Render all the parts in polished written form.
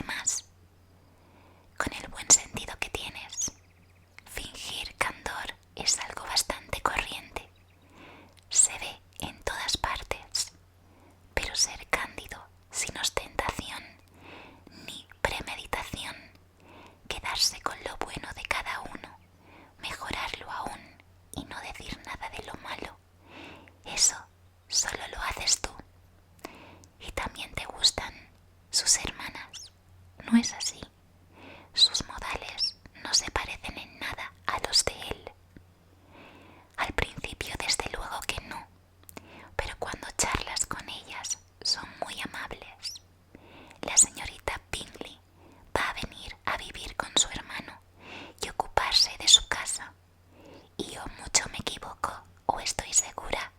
demás. Con el buen sentido que tienes, fingir candor es algo bastante corriente. Se ve en todas partes, pero ser cándido sin ostentación ni premeditación, quedarse con lo bueno de cada uno, mejorarlo aún y no decir nada de lo malo, eso solo lo haces tú. Y también te gustan sus hermanas, ¿no es así? Sus modales no se parecen en nada a los de él. Al principio desde luego que no, pero cuando charlas con ellas son muy amables. La señorita Bingley va a venir a vivir con su hermano y ocuparse de su casa. Y o mucho me equivoco o estoy segura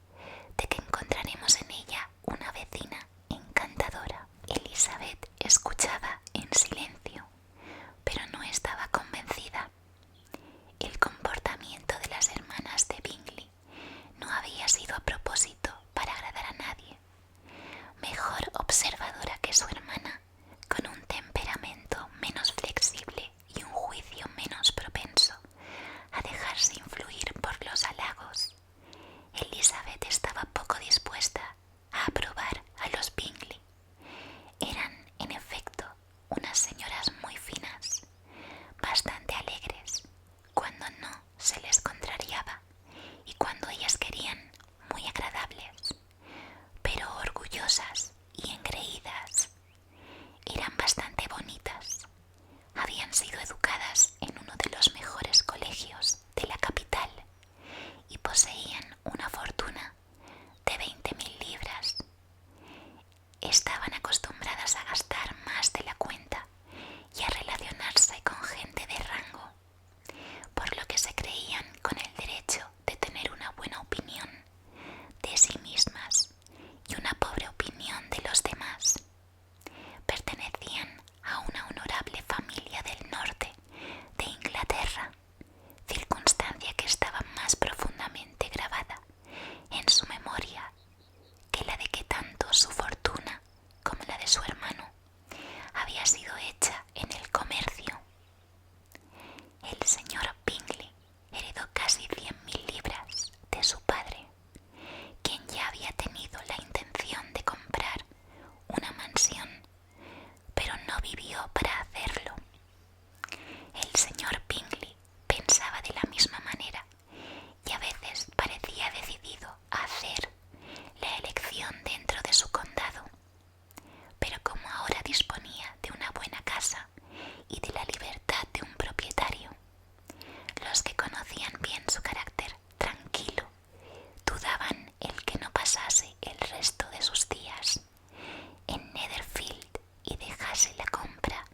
de que encontraremos en ella una vecina encantadora. Elizabeth escuchaba en silencio, pero no estaba convencida. El comportamiento de las hermanas de Bingley no había sido a propósito para agradar a nadie. Mejor observadora que su hermana, con un temperamento menos flexible y un juicio menos propenso a dejarse influir por los halagos, Elizabeth estaba poco dispuesta a aprobar a los Bingley. Eran, en efecto, unas señoras muy finas, bastante alegres, cuando no se les contrariaba, y cuando ellas querían, muy agradables, pero orgullosas y engreídas. Eran bastante bonitas. Habían sido educadas en uno de los mejores colegios de la capital y poseían una fortuna de 20.000 libras. Estaban acostumbradas a gastar más de la cuenta y a relacionarse con gente de rango, por lo que se creían con el derecho de tener una buena opinión de sí mismas y una pobre opinión de los demás. Pertenecían a una honorable familia del norte de Inglaterra, circunstancia que estaba más profundamente grabada en su memoria que la de que tanto su fortuna como la de su hermano había sido hecha en el comercio. El señor Bingley heredó casi 100.000 libras de su padre, quien ya había tenido la intención de comprar una mansión, pero no vivió para hacerlo. El señor Bingley pensaba de la misma manera y a veces parecía decidido a hacer la elección dentro de su condado, pero como ahora disponía de una buena casa y de la libertad de un propietario, los que conocían bien su carácter tranquilo dudaban el que no pasase el resto de sus días en Netherfield y dejase la compra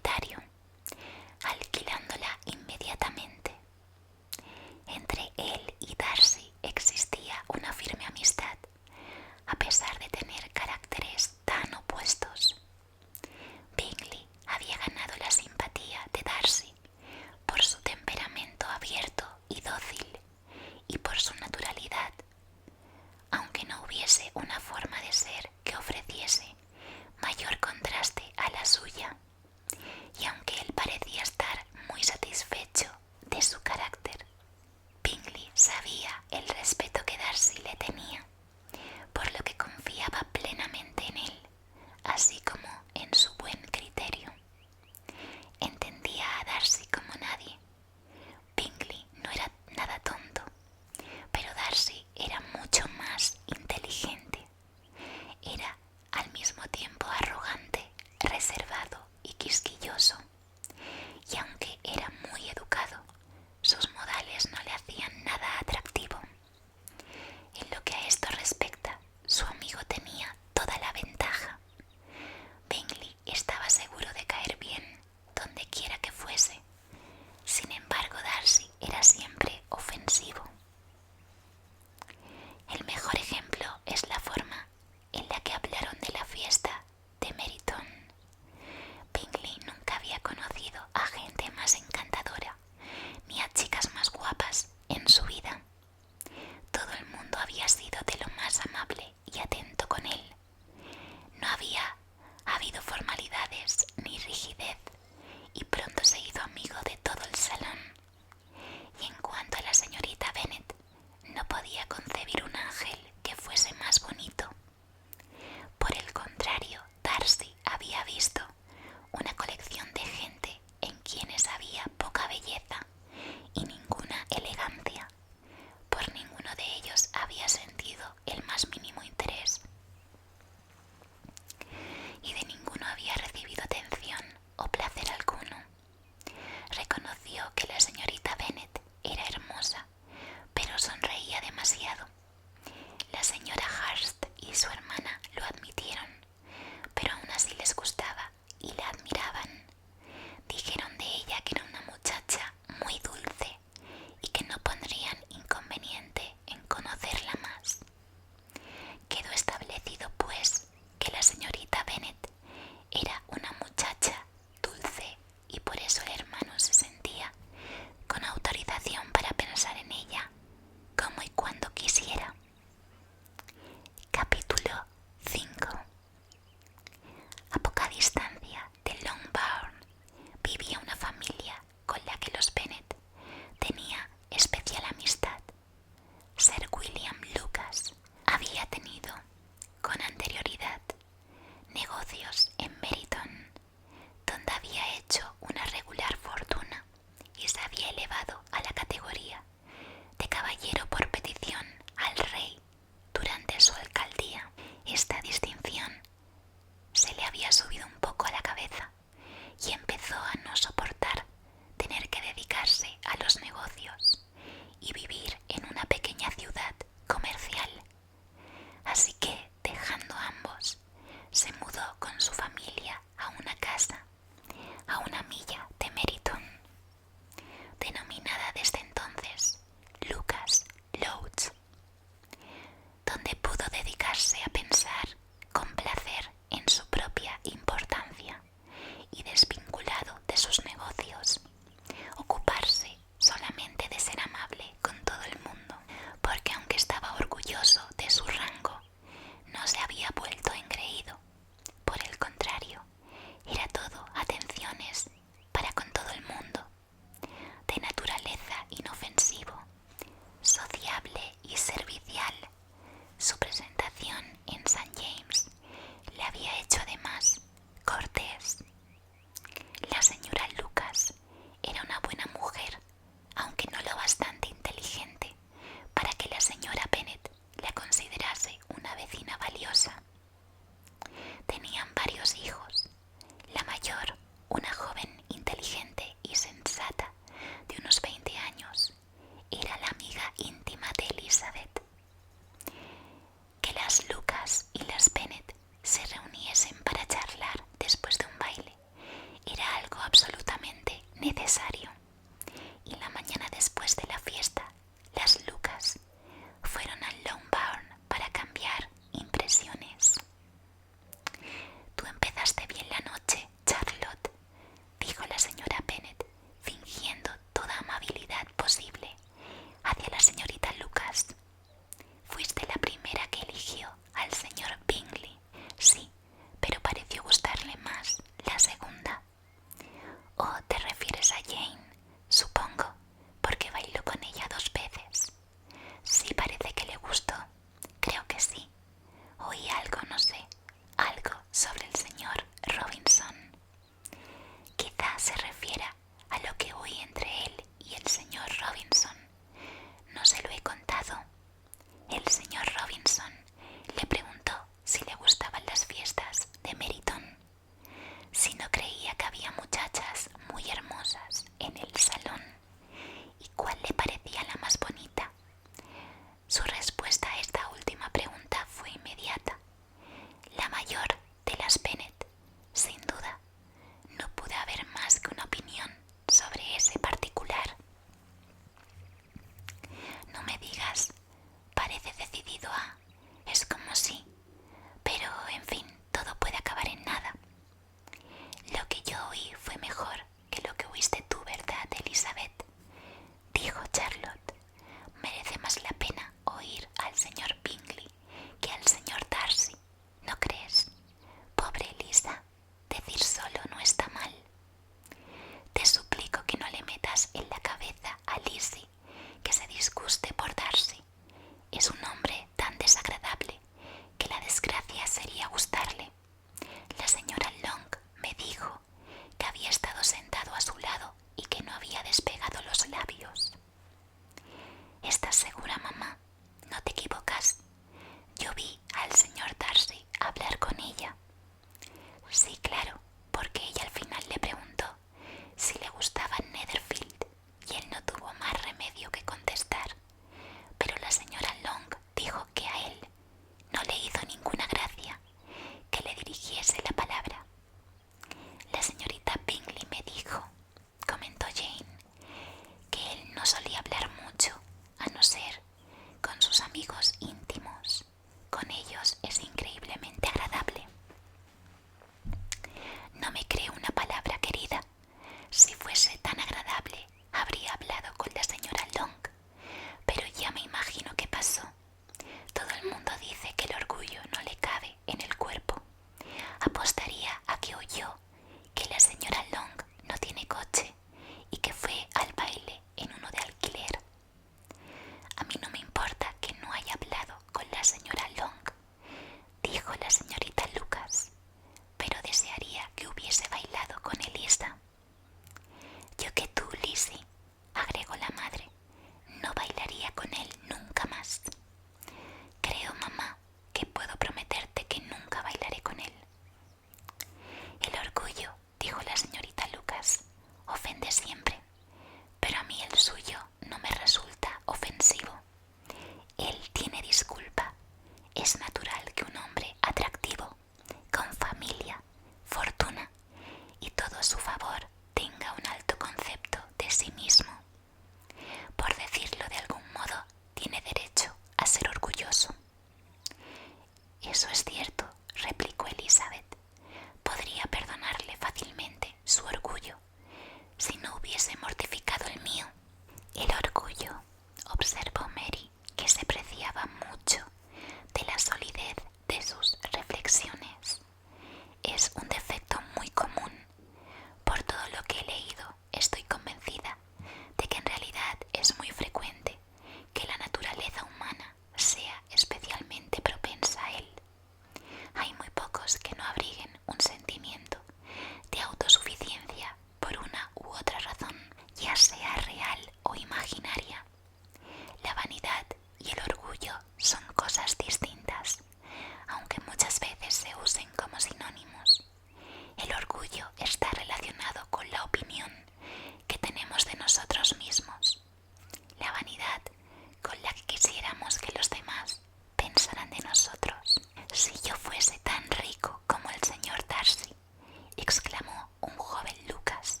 un joven Lucas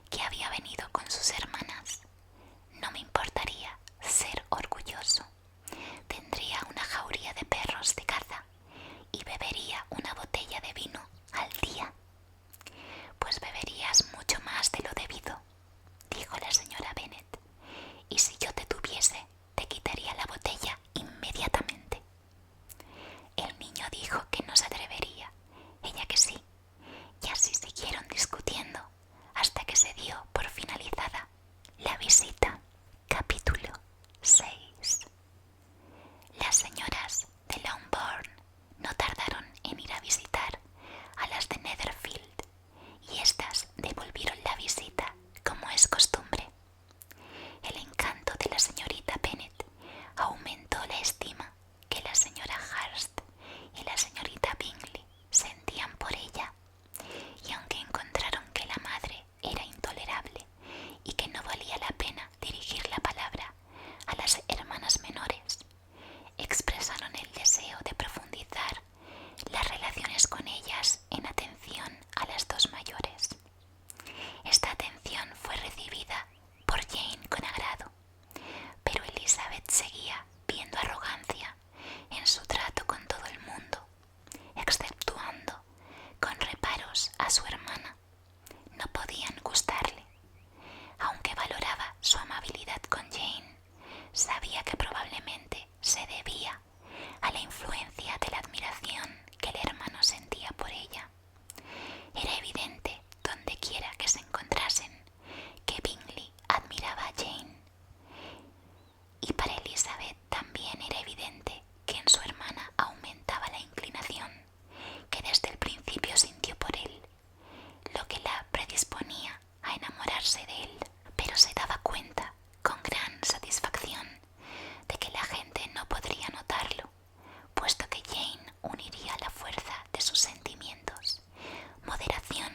que había venido con sus hermanas. No me importaría ser orgulloso. Tendría una jauría de perros de caza y bebería una botella de vino al día. Pues beberías mucho más de lo debido, dijo la señora Bennet, y si yo te tuviese, te quitaría la botella inmediatamente. El niño dijo que no se atrevería, ella que sí, y así siguieron discutiendo hasta que se dio por finalizada la visita. Capítulo 6. Las señoras de Longbourn no tardaron en ir a visitar a las de Netherfield, y éstas devolvieron la visita como es costumbre. El encanto de la señorita Bennet aumentó la estima que la señora Hurst y la señorita Bingley sentían por ella, y aunque encontraron que la madre era intolerable y que no valía la pena dirigir la palabra a las hermanas menores, expresaron el deseo de profundizar las relaciones con ellas en atención a las dos mayores. Esta atención fue recibida por Jane con agrado, pero Elizabeth seguía viendo arrogancia en su trato con todo el mundo, exceptuando con reparos a su hermana. No podían gustarle. Aunque valoraba su amabilidad con Jane, sabía que probablemente se debía a la influencia de la admiración que el hermano sentía por ella. Era evidente, donde quiera que se encontrasen, que Bingley admiraba a Jane. Y para Elizabeth también era evidente que en su hermana aumentaba la inclinación que desde el principio sintió por él, lo que la predisponía a enamorarse de él. Pero se daba cuenta con gran satisfacción de que la gente no podría notarlo, puesto que Jane uniría la fuerza de sus sentimientos, moderación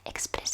expresar